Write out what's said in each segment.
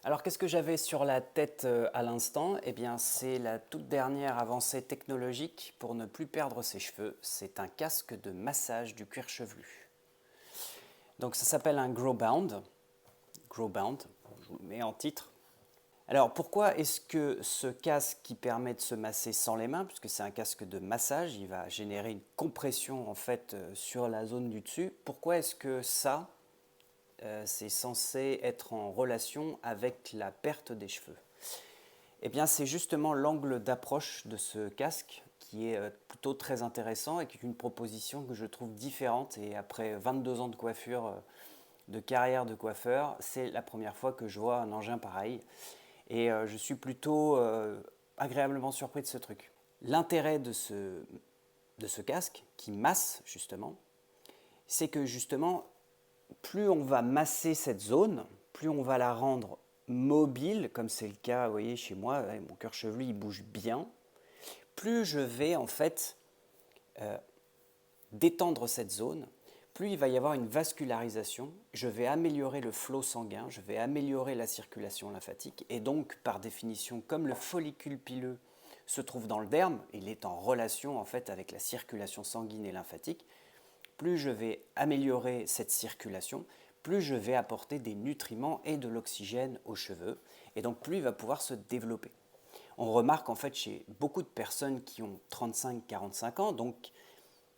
Alors qu'est-ce que j'avais sur la tête à l'instant? Eh bien c'est la toute dernière avancée technologique pour ne plus perdre ses cheveux. C'est un casque de massage du cuir chevelu. Donc ça s'appelle un Growbound. Growbound, je vous le mets en titre. Alors pourquoi est-ce que ce casque qui permet de se masser sans les mains, puisque c'est un casque de massage, il va générer une compression en fait sur la zone du dessus, pourquoi est-ce que ça, c'est censé être en relation avec la perte des cheveux? Eh bien, c'est justement l'angle d'approche de ce casque qui est plutôt très intéressant et qui est une proposition que je trouve différente. Et après 22 ans de coiffure, de carrière de coiffeur, c'est la première fois que je vois un engin pareil. Et je suis plutôt agréablement surpris de ce truc. L'intérêt de ce casque, qui masse justement, c'est que justement, plus on va masser cette zone, plus on va la rendre mobile, comme c'est le cas, vous voyez, chez moi, mon cuir chevelu, il bouge bien, plus je vais en fait détendre cette zone, plus il va y avoir une vascularisation, je vais améliorer le flot sanguin, je vais améliorer la circulation lymphatique, et donc, par définition, comme le follicule pileux se trouve dans le derme, il est en relation en fait avec la circulation sanguine et lymphatique, plus je vais améliorer cette circulation, plus je vais apporter des nutriments et de l'oxygène aux cheveux, et donc plus il va pouvoir se développer. On remarque en fait chez beaucoup de personnes qui ont 35-45 ans, donc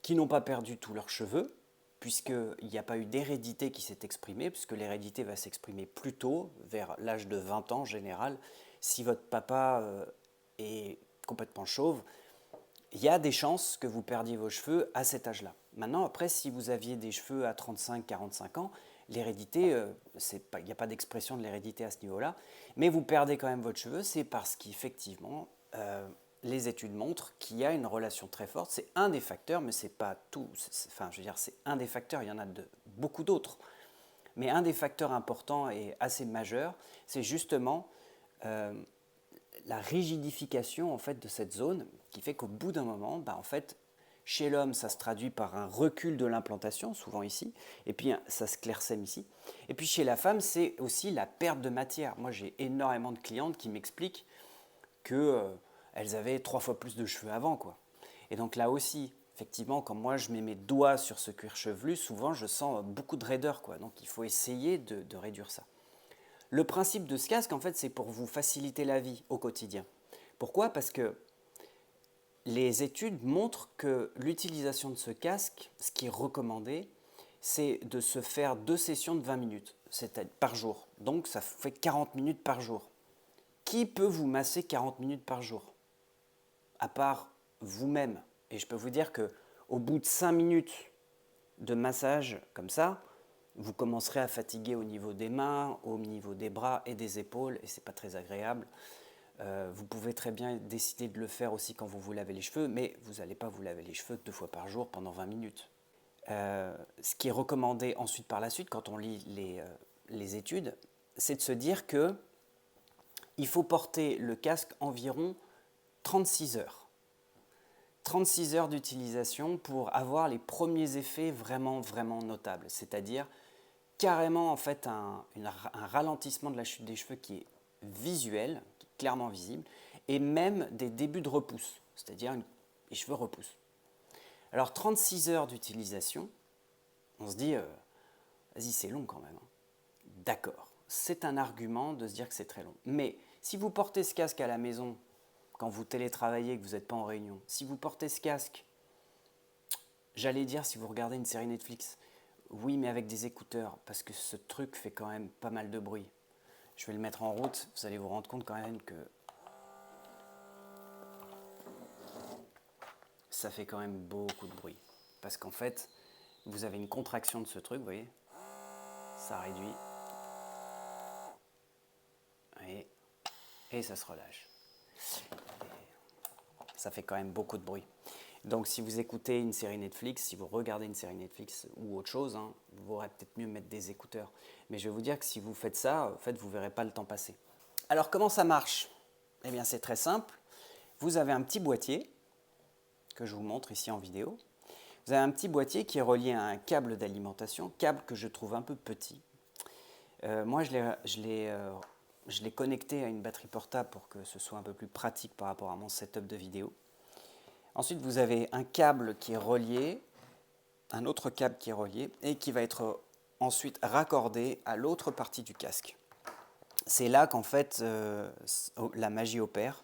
qui n'ont pas perdu tous leurs cheveux, puisqu'il n'y a pas eu d'hérédité qui s'est exprimée, puisque l'hérédité va s'exprimer plus tôt, vers l'âge de 20 ans en général. Si votre papa est complètement chauve, il y a des chances que vous perdiez vos cheveux à cet âge-là. Maintenant, après, si vous aviez des cheveux à 35-45 ans, l'hérédité, il n'y a pas d'expression de l'hérédité à ce niveau-là, mais vous perdez quand même votre cheveu, c'est parce qu'effectivement, les études montrent qu'il y a une relation très forte. C'est un des facteurs, mais c'est pas tout. Enfin, je veux dire, c'est un des facteurs. Il y en a beaucoup d'autres, mais un des facteurs importants et assez majeurs, c'est justement la rigidification en fait de cette zone, qui fait qu'au bout d'un moment, en fait, chez l'homme, ça se traduit par un recul de l'implantation, souvent ici, et puis ça se clairsème ici. Et puis chez la femme, c'est aussi la perte de matière. Moi, j'ai énormément de clientes qui m'expliquent que elles avaient 3 fois plus de cheveux avant, quoi. Et donc là aussi, effectivement, quand moi je mets mes doigts sur ce cuir chevelu, souvent je sens beaucoup de raideur, quoi. Donc il faut essayer de réduire ça. Le principe de ce casque, en fait, c'est pour vous faciliter la vie au quotidien. Pourquoi? Parce que les études montrent que l'utilisation de ce casque, ce qui est recommandé, c'est de se faire 2 sessions de 20 minutes par jour. Donc ça fait 40 minutes par jour. Qui peut vous masser 40 minutes par jour? À part vous-même. Et je peux vous dire qu'au bout de 5 minutes de massage comme ça, vous commencerez à fatiguer au niveau des mains, au niveau des bras et des épaules, et ce n'est pas très agréable. Vous pouvez très bien décider de le faire aussi quand vous vous lavez les cheveux, mais vous n'allez pas vous laver les cheveux 2 fois par jour pendant 20 minutes. Ce qui est recommandé ensuite par la suite, quand on lit les études, c'est de se dire que il faut porter le casque environ 36 heures. 36 heures d'utilisation pour avoir les premiers effets vraiment, vraiment notables. C'est-à-dire carrément en fait un ralentissement de la chute des cheveux qui est visuel, qui est clairement visible, et même des débuts de repousse, c'est-à-dire les cheveux repoussent. Alors 36 heures d'utilisation, on se dit, vas-y c'est long quand même. Hein. D'accord, c'est un argument de se dire que c'est très long. Mais si vous portez ce casque à la maison, quand vous télétravaillez et que vous n'êtes pas en réunion, si vous portez ce casque, j'allais dire si vous regardez une série Netflix, oui mais avec des écouteurs, parce que ce truc fait quand même pas mal de bruit. Je vais le mettre en route, vous allez vous rendre compte quand même que ça fait quand même beaucoup de bruit. Parce qu'en fait, vous avez une contraction de ce truc, vous voyez, ça réduit, et ça se relâche. Ça fait quand même beaucoup de bruit. Donc si vous écoutez une série Netflix, si vous regardez une série Netflix ou autre chose, hein, vous aurez peut-être mieux mettre des écouteurs. Mais je vais vous dire que si vous faites ça, en fait, vous ne verrez pas le temps passer. Alors comment ça marche? Eh bien c'est très simple. Vous avez un petit boîtier, que je vous montre ici en vidéo. Vous avez un petit boîtier qui est relié à un câble d'alimentation, câble que je trouve un peu petit. Moi je l'ai Je l'ai connecté à une batterie portable pour que ce soit un peu plus pratique par rapport à mon setup de vidéo. Ensuite, vous avez un câble qui est relié, un autre câble qui est relié et qui va être ensuite raccordé à l'autre partie du casque. C'est là qu'en fait la magie opère.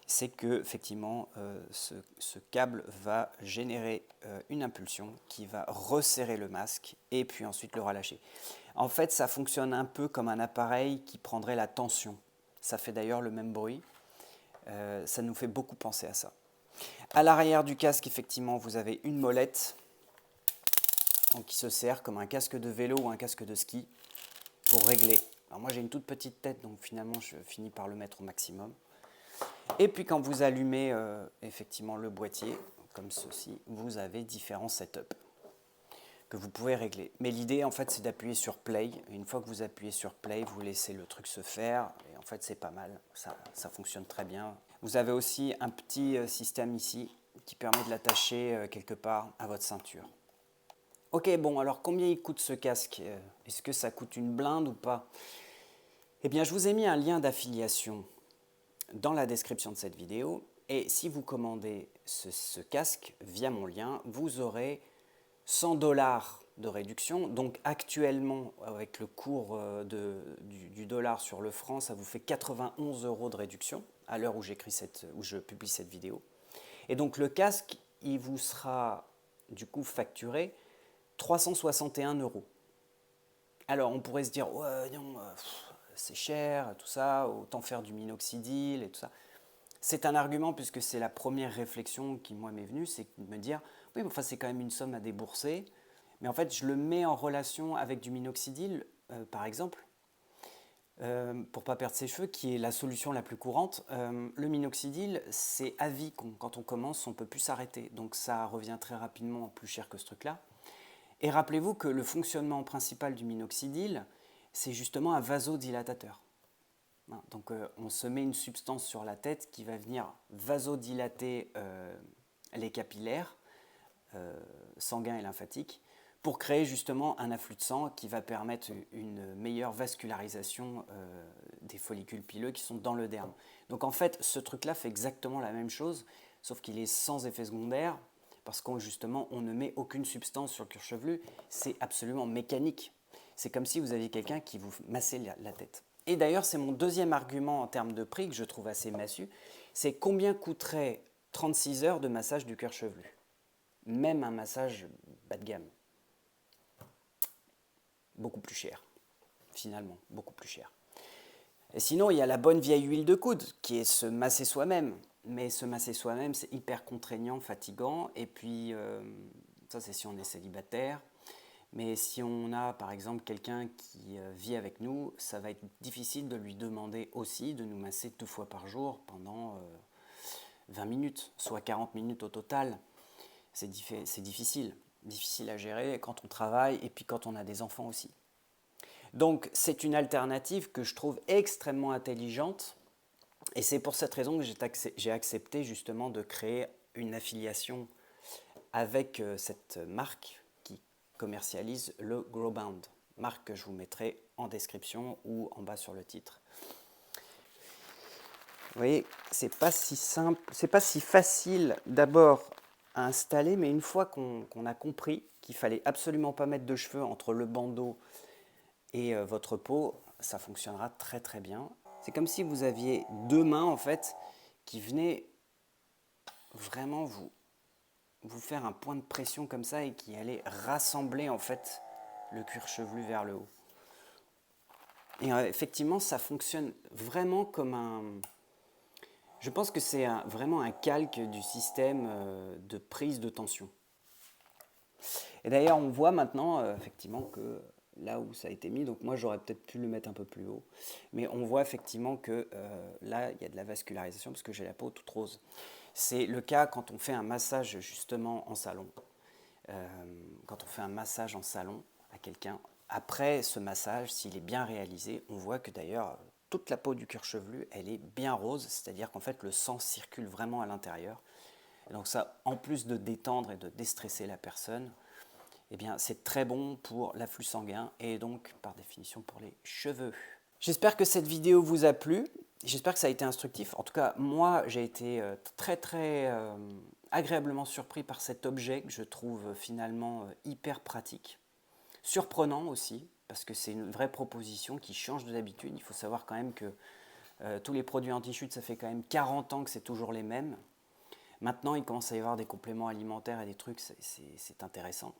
C'est que effectivement ce câble va générer une impulsion qui va resserrer le masque et puis ensuite le relâcher. En fait, ça fonctionne un peu comme un appareil qui prendrait la tension. Ça fait d'ailleurs le même bruit. Ça nous fait beaucoup penser à ça. À l'arrière du casque, effectivement, vous avez une molette donc, qui se sert comme un casque de vélo ou un casque de ski pour régler. Alors moi j'ai une toute petite tête, donc finalement je finis par le mettre au maximum. Et puis quand vous allumez effectivement le boîtier, comme ceci, vous avez différents setups que vous pouvez régler. Mais l'idée en fait c'est d'appuyer sur play. Et une fois que vous appuyez sur play, vous laissez le truc se faire. Et en fait c'est pas mal, ça fonctionne très bien. Vous avez aussi un petit système ici qui permet de l'attacher quelque part à votre ceinture. Ok, bon, alors combien il coûte ce casque? Est-ce que ça coûte une blinde ou pas? Eh bien, je vous ai mis un lien d'affiliation dans la description de cette vidéo. Et si vous commandez ce casque via mon lien, vous aurez 100 $ de réduction. Donc actuellement, avec le cours du dollar sur le franc, ça vous fait 91 € de réduction à l'heure où je publie cette vidéo. Et donc le casque, il vous sera du coup facturé 361 €. Alors on pourrait se dire, ouais, non, c'est cher, tout ça, autant faire du minoxidil et tout ça. C'est un argument puisque c'est la première réflexion qui moi m'est venue, c'est de me dire, oui, mais enfin c'est quand même une somme à débourser. Mais en fait, je le mets en relation avec du minoxidil, par exemple, pour ne pas perdre ses cheveux, qui est la solution la plus courante. Le minoxidil, c'est à vie. Quand on commence, on ne peut plus s'arrêter. Donc ça revient très rapidement plus cher que ce truc-là. Et rappelez-vous que le fonctionnement principal du minoxidil, c'est justement un vasodilatateur. Donc on se met une substance sur la tête qui va venir vasodilater les capillaires sanguins et lymphatiques pour créer justement un afflux de sang qui va permettre une meilleure vascularisation des follicules pileux qui sont dans le derme. Donc en fait, ce truc-là fait exactement la même chose, sauf qu'il est sans effet secondaire, parce qu'on justement on ne met aucune substance sur le cuir chevelu, c'est absolument mécanique. C'est comme si vous aviez quelqu'un qui vous massait la tête. Et d'ailleurs, c'est mon deuxième argument en termes de prix que je trouve assez massue, c'est combien coûterait 36 heures de massage du cuir chevelu. Même un massage bas de gamme. Beaucoup plus cher, finalement, beaucoup plus cher. Et sinon, il y a la bonne vieille huile de coude, qui est se masser soi-même. Mais se masser soi-même, c'est hyper contraignant, fatigant. Et puis, ça c'est si on est célibataire. Mais si on a par exemple quelqu'un qui vit avec nous, ça va être difficile de lui demander aussi de nous masser 2 fois par jour pendant 20 minutes, soit 40 minutes au total. C'est difficile à gérer quand on travaille et puis quand on a des enfants aussi. Donc c'est une alternative que je trouve extrêmement intelligente et c'est pour cette raison que j'ai accepté justement de créer une affiliation avec cette marque qui commercialise le Growbound, marque que je vous mettrai en description ou en bas sur le titre. Vous voyez, c'est pas si simple, c'est pas si facile d'abord à installer, mais une fois qu'on a compris qu'il fallait absolument pas mettre de cheveux entre le bandeau et votre peau, ça fonctionnera très très bien. C'est comme si vous aviez 2 mains en fait qui venaient vraiment vous faire un point de pression comme ça et qui allait rassembler en fait le cuir chevelu vers le haut. Et effectivement, ça fonctionne vraiment comme un... Je pense que c'est vraiment un calque du système de prise de tension. Et d'ailleurs, on voit maintenant effectivement que là où ça a été mis, donc moi j'aurais peut-être pu le mettre un peu plus haut, mais on voit effectivement que là il y a de la vascularisation parce que j'ai la peau toute rose. C'est le cas quand on fait un massage justement en salon. Quand on fait un massage en salon à quelqu'un, après ce massage, s'il est bien réalisé, on voit que d'ailleurs toute la peau du cuir chevelu, elle est bien rose, c'est-à-dire qu'en fait le sang circule vraiment à l'intérieur. Et donc ça, en plus de détendre et de déstresser la personne, eh bien, c'est très bon pour l'afflux sanguin et donc par définition pour les cheveux. J'espère que cette vidéo vous a plu. J'espère que ça a été instructif. En tout cas, moi, j'ai été très agréablement surpris par cet objet que je trouve finalement hyper pratique. Surprenant aussi, parce que c'est une vraie proposition qui change de d'habitude. Il faut savoir quand même que tous les produits anti-chute, ça fait quand même 40 ans que c'est toujours les mêmes. Maintenant, il commence à y avoir des compléments alimentaires et des trucs, c'est intéressant.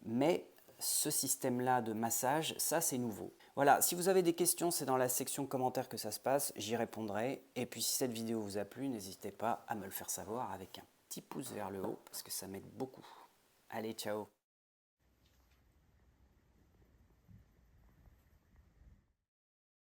Mais ce système-là de massage, ça c'est nouveau. Voilà, si vous avez des questions, c'est dans la section commentaires que ça se passe, j'y répondrai. Et puis si cette vidéo vous a plu, n'hésitez pas à me le faire savoir avec un petit pouce vers le haut, parce que ça m'aide beaucoup. Allez, ciao!